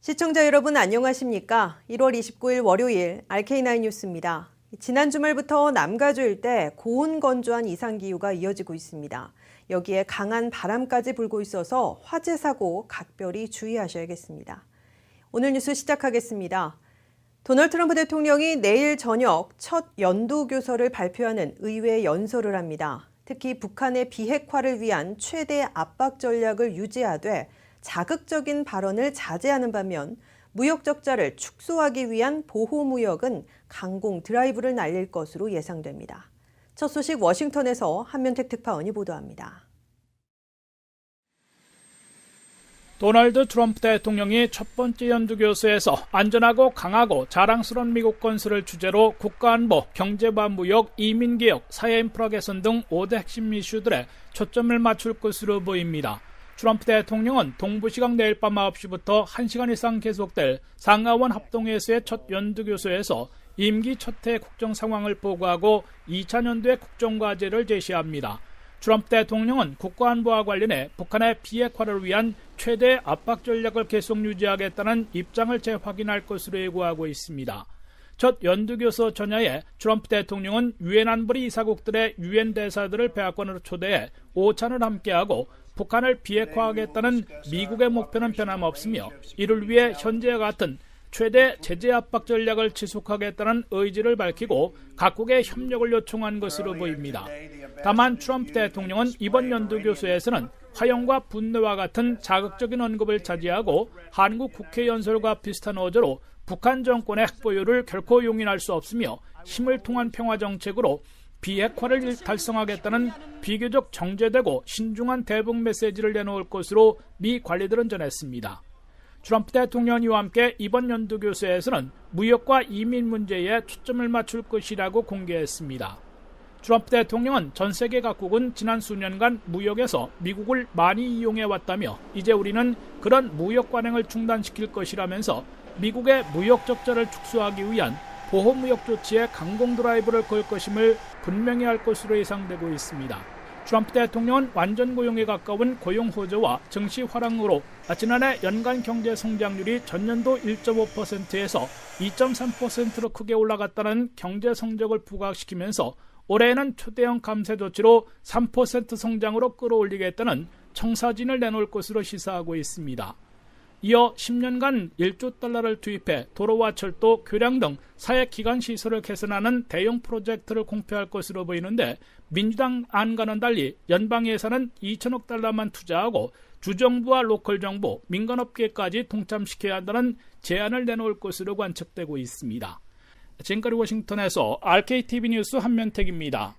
시청자 여러분 안녕하십니까? 1월 29일 월요일 RK9 뉴스입니다. 지난 주말부터 남가주 일대 고온 건조한 이상기후가 이어지고 있습니다. 여기에 강한 바람까지 불고 있어서 화재 사고 각별히 주의하셔야겠습니다. 오늘 뉴스 시작하겠습니다. 도널드 트럼프 대통령이 내일 저녁 첫 연두교서를 발표하는 의회 연설을 합니다. 특히 북한의 비핵화를 위한 최대 압박 전략을 유지하되 자극적인 발언을 자제하는 반면 무역 적자를 축소하기 위한 보호무역은 강공 드라이브를 날릴 것으로 예상됩니다. 첫 소식 워싱턴에서 한면택 특파원이 보도합니다. 도널드 트럼프 대통령이 첫 번째 연두교서에서 안전하고 강하고 자랑스러운 미국 건설을 주제로 국가안보, 경제와 무역, 이민개혁, 사회인프라 개선 등 5대 핵심 이슈들에 초점을 맞출 것으로 보입니다. 트럼프 대통령은 동부시각 내일 밤 9시부터 1시간 이상 계속될 상하원 합동회의소의 첫 연두교서에서 임기 첫 해 국정 상황을 보고하고 2000년도의 국정과제를 제시합니다. 트럼프 대통령은 국가안보와 관련해 북한의 비핵화를 위한 최대 압박 전략을 계속 유지하겠다는 입장을 재확인할 것으로 예고하고 있습니다. 첫 연두교서 전야에 트럼프 대통령은 유엔 안보리 이사국들의 유엔 대사들을 백악관으로 초대해 오찬을 함께하고 북한을 비핵화하겠다는 미국의 목표는 변함없으며 이를 위해 현재와 같은 최대 제재 압박 전략을 지속하겠다는 의지를 밝히고 각국의 협력을 요청한 것으로 보입니다. 다만 트럼프 대통령은 이번 연두교서에서는 화형과 분노와 같은 자극적인 언급을 자제하고 한국 국회 연설과 비슷한 어조로 북한 정권의 핵보유를 결코 용인할 수 없으며 힘을 통한 평화 정책으로 비핵화를 달성하겠다는 비교적 정제되고 신중한 대북 메시지를 내놓을 것으로 미 관리들은 전했습니다. 트럼프 대통령 이와 함께 이번 연두교서에서는 무역과 이민 문제에 초점을 맞출 것이라고 공개했습니다. 트럼프 대통령은 전 세계 각국은 지난 수년간 무역에서 미국을 많이 이용해왔다며 이제 우리는 그런 무역 관행을 중단시킬 것이라면서 미국의 무역 적자를 축소하기 위한 보호무역 조치에 강공 드라이브를 걸 것임을 분명히 할 것으로 예상되고 있습니다. 트럼프 대통령은 완전 고용에 가까운 고용 호조와 증시 화랑으로 지난해 연간 경제 성장률이 전년도 1.5%에서 2.3%로 크게 올라갔다는 경제 성적을 부각시키면서 올해에는 초대형 감세 조치로 3% 성장으로 끌어올리겠다는 청사진을 내놓을 것으로 시사하고 있습니다. 이어 10년간 1조 달러를 투입해 도로와 철도, 교량 등 사회기관 시설을 개선하는 대형 프로젝트를 공표할 것으로 보이는데 민주당 안과는 달리 연방 예산은 2천억 달러만 투자하고 주정부와 로컬 정부, 민간업계까지 동참시켜야 한다는 제안을 내놓을 것으로 관측되고 있습니다. 지금까지 워싱턴에서 RKTV 뉴스 한면택입니다.